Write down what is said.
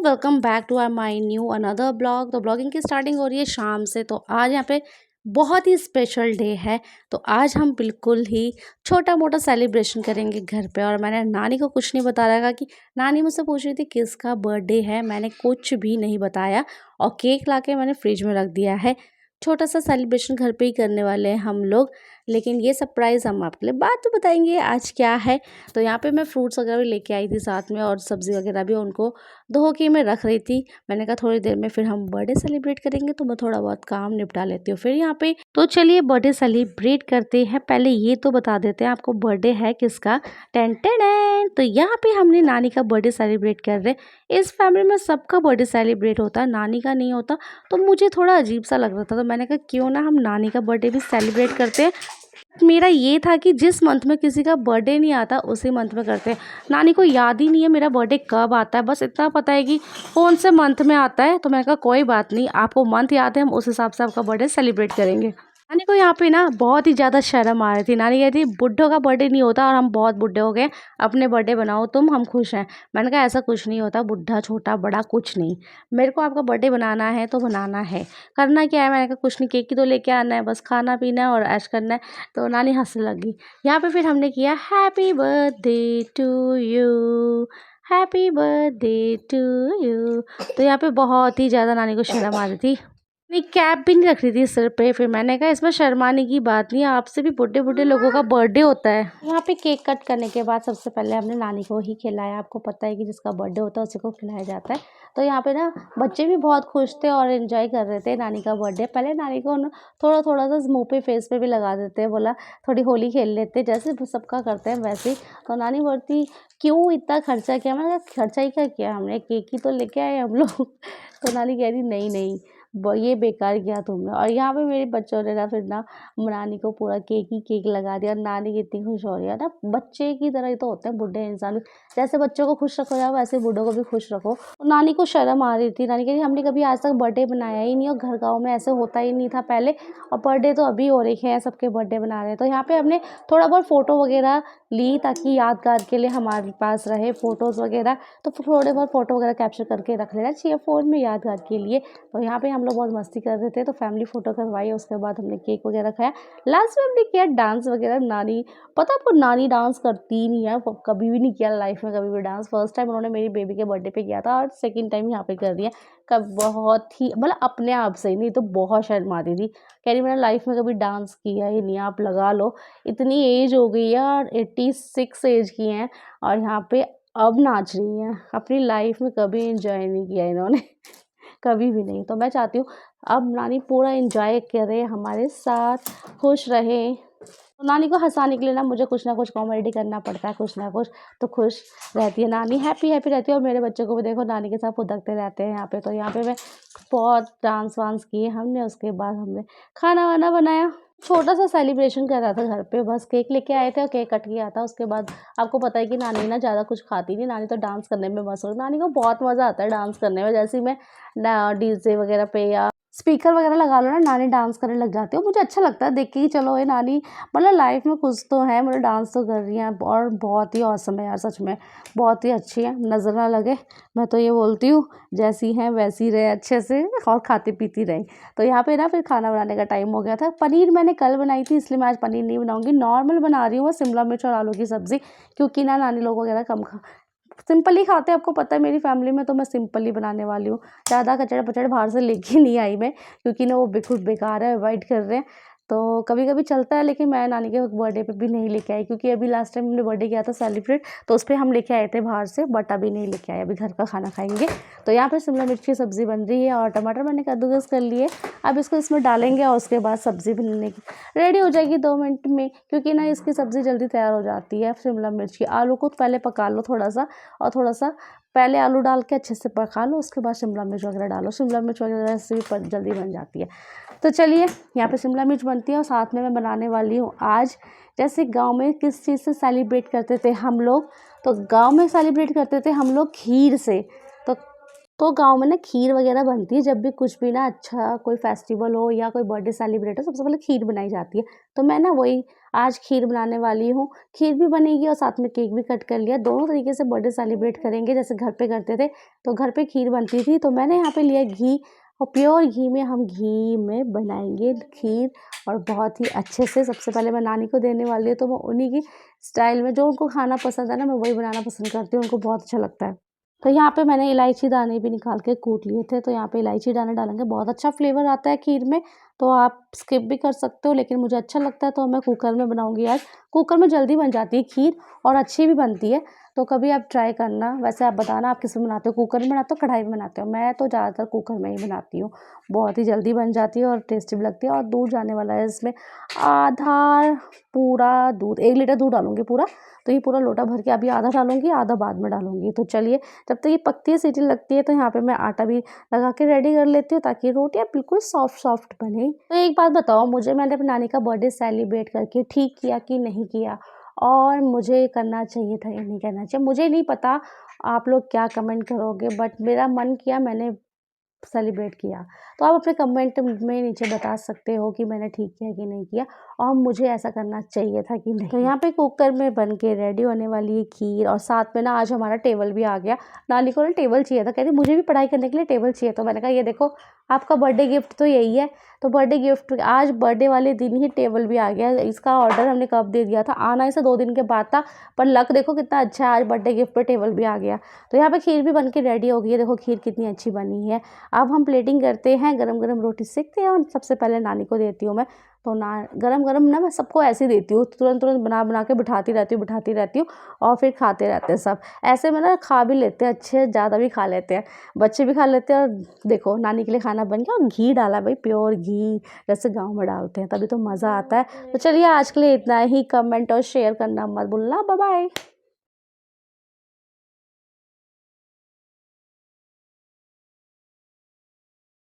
Welcome back to our my new another blog. तो blogging की starting हो रही है शाम से। तो आज यहाँ पे बहुत ही स्पेशल डे है। तो आज हम बिल्कुल ही छोटा मोटा सेलिब्रेशन करेंगे घर पे। और मैंने नानी को कुछ नहीं बता रखा कि नानी मुझसे पूछ रही थी किसका बर्थडे है, मैंने कुछ भी नहीं बताया। और केक लाके मैंने फ्रिज में रख दिया है। छोटा सा सेलिब्रेशन घर पे ही करने वाले हैं हम लोग, लेकिन ये सरप्राइज़ हम आपके लिए बाद में बताएंगे आज क्या है। तो यहाँ पे मैं फ्रूट्स वगैरह भी लेके आई थी साथ में, और सब्ज़ी वगैरह भी उनको धो के मैं रख रही थी। मैंने कहा थोड़ी देर में फिर हम बर्थडे सेलिब्रेट करेंगे, तो मैं थोड़ा बहुत काम निपटा लेती हूँ फिर यहाँ पे। तो चलिए बर्थडे सेलिब्रेट करते हैं। पहले ये तो बता देते हैं आपको बर्थडे है किसका। Ten ten. तो यहाँ पे हमने नानी का बर्थडे सेलिब्रेट कर रहे हैं। इस फैमिली में सबका बर्थडे सेलिब्रेट होता है, नानी का नहीं होता। तो मुझे थोड़ा अजीब सा लग रहा था, तो मैंने कहा क्यों ना हम नानी का बर्थडे भी सेलिब्रेट करते हैं। मेरा ये था कि जिस मंथ में किसी का बर्थडे नहीं आता उसी मंथ में करते हैं। नानी को याद ही नहीं है मेरा बर्थडे कब आता है, बस इतना पता है कि कौन से मंथ में आता है। तो मैंने कहा कोई बात नहीं, आपको मंथ याद है, हम उस हिसाब से आपका बर्थडे सेलिब्रेट करेंगे। नानी को यहाँ पे ना बहुत ही ज़्यादा शर्म आ रही थी। नानी कहती बुड्ढों का बर्थडे नहीं होता और हम बहुत बुड्ढे हो गए, अपने बर्थडे बनाओ तुम, हम खुश हैं। मैंने कहा ऐसा कुछ नहीं होता, बुढ़ा छोटा बड़ा कुछ नहीं। मेरे को आपका बर्थडे बनाना है तो बनाना है, करना क्या है। मैंने कहा कुछ नहीं, केक ही तो लेके आना है, बस खाना पीना है और ऐश करना है। तो नानी हंसने लगी। यहाँ पे फिर हमने किया happy birthday to you, happy birthday to you. तो यहाँ पे बहुत ही ज़्यादा नानी को शर्म आ रही थी। नहीं, कैप भी नहीं रख रही थी सिर पे। फिर मैंने कहा इसमें शर्माने की बात नहीं है, आपसे भी बुढ़े बुढ़े लोगों का बर्थडे होता है। यहाँ पे केक कट करने के बाद सबसे पहले हमने नानी को ही खिलाया। आपको पता है कि जिसका बर्थडे होता है उसी को खिलाया जाता है। तो यहाँ पे ना बच्चे भी बहुत खुश थे और एंजॉय कर रहे थे नानी का बर्थडे। पहले नानी को ना थोड़ा थोड़ा सा मुँह पे फेस पे भी लगा देते हैं, बोला थोड़ी होली खेल लेते, जैसे सबका करते हैं वैसे ही। तो नानी बोलती क्यों इतना खर्चा किया। मैंने कहा खर्चा ही क्या किया, हमने केक ही तो लेके आए हम लोग। तो नानी कह रही नहीं नहीं, ये बेकार किया तुमने। और यहाँ पे मेरे बच्चों ने ना फिर ना नानी को पूरा केक ही केक लगा दिया। नानी कितनी खुश हो रही है ना, बच्चे की तरह ही तो होते हैं बुढ़े इंसान भी। जैसे बच्चों को खुश रखो या वैसे बूढ़ों को भी खुश रखो। तो नानी को शर्म आ रही थी। नानी कह रही हमने कभी आज तक बर्थडे बनाया ही नहीं, और घर गाँव में ऐसे होता ही नहीं था पहले, और बर्थडे तो अभी हो रही है, सबके बर्थडे बना रहे हैं। तो यहाँ पे हमने थोड़ा बहुत फ़ोटो वगैरह ली ताकि यादगार के लिए हमारे पास रहे फ़ोटोज़ वगैरह। तो थोड़े बहुत फ़ोटो वगैरह कैप्चर करके रख लेना चाहिए फ़ोन में यादगार के लिए। तो यहाँ पे हम लोग बहुत मस्ती कर रहे थे, तो फैमिली फ़ोटो करवाई, उसके बाद हमने केक वगैरह खाया। लास्ट में हमने किया डांस वगैरह। नानी, पता आपको नानी डांस करती नहीं है, कभी भी नहीं किया लाइफ में कभी भी डांस। फर्स्ट टाइम उन्होंने मेरी बेबी के बर्थडे पे किया था और सेकंड टाइम यहाँ पे कर दिया। कब बहुत ही मतलब अपने आप से ही, नहीं तो बहुत शर्माती थी। कह रही मैंने लाइफ में कभी डांस किया ही नहीं, आप लगा लो, इतनी एज हो गई है और 86 एज की हैं और यहाँ पे अब नाच रही हैं। अपनी लाइफ में कभी एंजॉय नहीं किया इन्होंने। कभी भी नहीं। तो मैं चाहती हूँ अब नानी पूरा एंजॉय करे हमारे साथ, खुश रहे। तो नानी को हंसाने के लिए ना कुछ ना कुछ कॉमेडी करना पड़ता है, कुछ ना कुछ। तो खुश रहती है नानी, हैप्पी हैप्पी रहती है। और मेरे बच्चों को भी देखो नानी के साथ फुदकते रहते हैं यहाँ पे। तो यहाँ पे मैं बहुत डांस वांस किए हमने, उसके बाद हमने खाना वाना बनाया। छोटा सा सेलिब्रेशन कर रहा था घर पे, बस केक लेके आए थे और केक कट गया था। उसके बाद आपको पता है कि नानी ना ज़्यादा कुछ खाती नहीं, नानी तो डांस करने में मस्त हो। नानी को बहुत मज़ा आता है डांस करने में। जैसे ही मैं ना डीजे वगैरह पे या स्पीकर वगैरह लगा लो ना, नानी डांस करने लग जाती है। मुझे अच्छा लगता है देख के कि चलो ये नानी मतलब लाइफ में कुछ तो है, मतलब डांस तो कर रही हैं। और बहुत ही औसम है यार, सच में बहुत ही अच्छी है, नज़र ना लगे। मैं तो ये बोलती हूँ जैसी हैं वैसी रहे अच्छे से, और खाती पीती रहे। तो यहाँ पे ना फिर खाना बनाने का टाइम हो गया था। पनीर मैंने कल बनाई थी, इसलिए मैं आज पनीर नहीं बनाऊंगी, नॉर्मल बना रही हूँ, बस शिमला मिर्च और आलू की सब्ज़ी। क्योंकि ना नानी लोग वगैरह कम सिंपल ही खाते हैं, आपको पता है मेरी फैमिली में। तो मैं सिंपल ही बनाने वाली हूँ, ज़्यादा कचड़ पचड़ बाहर से लेके नहीं आई मैं, क्योंकि ना वो बिल्कुल बेकार है, अवॉइड कर रहे हैं। तो कभी कभी चलता है, लेकिन मैं नानी के बर्थडे पे भी नहीं लेके आई, क्योंकि अभी लास्ट टाइम हमने बर्थडे किया था सेलिब्रेट, तो उस पर हम लेके आए थे बाहर से, बट अभी नहीं लेके आए, अभी घर का खाना खाएंगे। तो यहाँ पर शिमला मिर्च की सब्ज़ी बन रही है और टमाटर मैंने कद्दूकस कर लिए। अब इसको इसमें डालेंगे और उसके बाद सब्ज़ी बनने की रेडी हो जाएगी 2 मिनट में, क्योंकि ना इसकी सब्ज़ी जल्दी तैयार हो जाती है शिमला मिर्च की। आलू को पहले पका लो थोड़ा सा, और थोड़ा सा पहले आलू डाल के अच्छे से पका लो, उसके बाद शिमला मिर्च वगैरह डालो। शिमला मिर्च वगैरह से भी जल्दी बन जाती है। तो चलिए यहाँ पे शिमला मिर्च बनती है, और साथ में मैं बनाने वाली हूँ आज, जैसे गांव में किस चीज़ से सेलिब्रेट करते थे हम लोग, तो गांव में सेलिब्रेट करते थे हम लोग खीर से। तो तो गाँव में ना खीर वगैरह बनती है, जब भी कुछ भी ना अच्छा कोई फेस्टिवल हो या कोई बर्थडे सेलिब्रेट हो, सबसे पहले खीर बनाई जाती है। तो मैं ना वही आज खीर बनाने वाली हूँ। खीर भी बनेगी और साथ में केक भी कट कर लिया। दोनों तरीके से बर्थडे सेलिब्रेट करेंगे, जैसे घर पे करते थे, तो घर पे खीर बनती थी, तो मैंने यहाँ पे लिया घी और प्योर घी में हम घी में बनाएँगे खीर और बहुत ही अच्छे से। सबसे पहले मैं नानी को देने वाली हूँ, तो मैं उन्हीं की स्टाइल में जो उनको खाना पसंद है ना, मैं वही बनाना पसंद करती हूँ, उनको बहुत अच्छा लगता है। तो यहाँ पे मैंने इलायची दाने भी निकाल के कूट लिए थे, तो यहाँ पे इलायची दाने डालेंगे, बहुत अच्छा फ्लेवर आता है खीर में। तो आप स्किप भी कर सकते हो, लेकिन मुझे अच्छा लगता है तो मैं कुकर में बनाऊँगी आज। कुकर में जल्दी बन जाती है खीर और अच्छी भी बनती है, तो कभी आप ट्राई करना। वैसे आप बताना आप किस में बनाते हो, कुकर में बनाते हो, कढ़ाई में बनाते हो? मैं तो ज़्यादातर कुकर में ही बनाती हूँ, बहुत ही जल्दी बन जाती है और टेस्टी भी लगती है। और दूध जाने वाला है इसमें, आधा पूरा दूध, 1 लीटर दूध डालूँगी पूरा। तो ये पूरा लोटा भर के अभी आधा डालूँगी, आधा बाद में डालूँगी। तो चलिए, जब तक ये पकती है, सीटी लगती है, तो यहाँ पे मैं आटा भी लगा के रेडी कर लेती हूँ, ताकि रोटियाँ बिल्कुल सॉफ्ट बने। तो एक बात बताओ मुझे, मैंने अपनी नानी का बर्थडे सेलिब्रेट करके ठीक किया कि नहीं किया? और मुझे करना चाहिए था या नहीं करना चाहिए? मुझे नहीं पता आप लोग क्या कमेंट करोगे, बट मेरा मन किया, मैंने सेलिब्रेट किया। तो आप अपने कमेंट में नीचे बता सकते हो कि मैंने ठीक किया कि नहीं किया और मुझे ऐसा करना चाहिए था कि नहीं। तो यहाँ पे कुकर में बन के रेडी होने वाली है खीर और साथ में ना आज हमारा टेबल भी आ गया। नानी को ना टेबल चाहिए था, कहती मुझे भी पढ़ाई करने के लिए टेबल चाहिए। तो मैंने कहा ये देखो, आपका बर्थडे गिफ्ट तो यही है। तो बर्थडे गिफ्ट आज बर्थडे वाले दिन ही टेबल भी आ गया। इसका ऑर्डर हमने कब दे दिया था, आना इसे 2 दिन के बाद था, पर लक देखो कितना अच्छा है, आज बर्थडे गिफ्ट पे टेबल भी आ गया। तो यहाँ पे खीर भी बन के रेडी हो गई है, देखो खीर कितनी अच्छी बनी है। अब हम प्लेटिंग करते हैं, गरम-गरम रोटी सेकते हैं और सबसे पहले नानी को देती हूँ मैं। तो ना गरम-गरम ना मैं सबको ऐसे ही देती हूँ, तुरंत-तुरंत बना-बना के बिठाती रहती हूँ और फिर खाते रहते हैं सब। ऐसे में ना खा भी लेते हैं, अच्छे ज़्यादा भी खा लेते हैं, बच्चे भी खा लेते हैं। और देखो नानी के लिए खाना बन गया और घी डाला भाई, प्योर घी जैसे गाँव में डालते हैं, तभी तो मज़ा आता है। तो चलिए आज के लिए इतना ही, कमेंट और शेयर करना मत भूलना। Bye bye.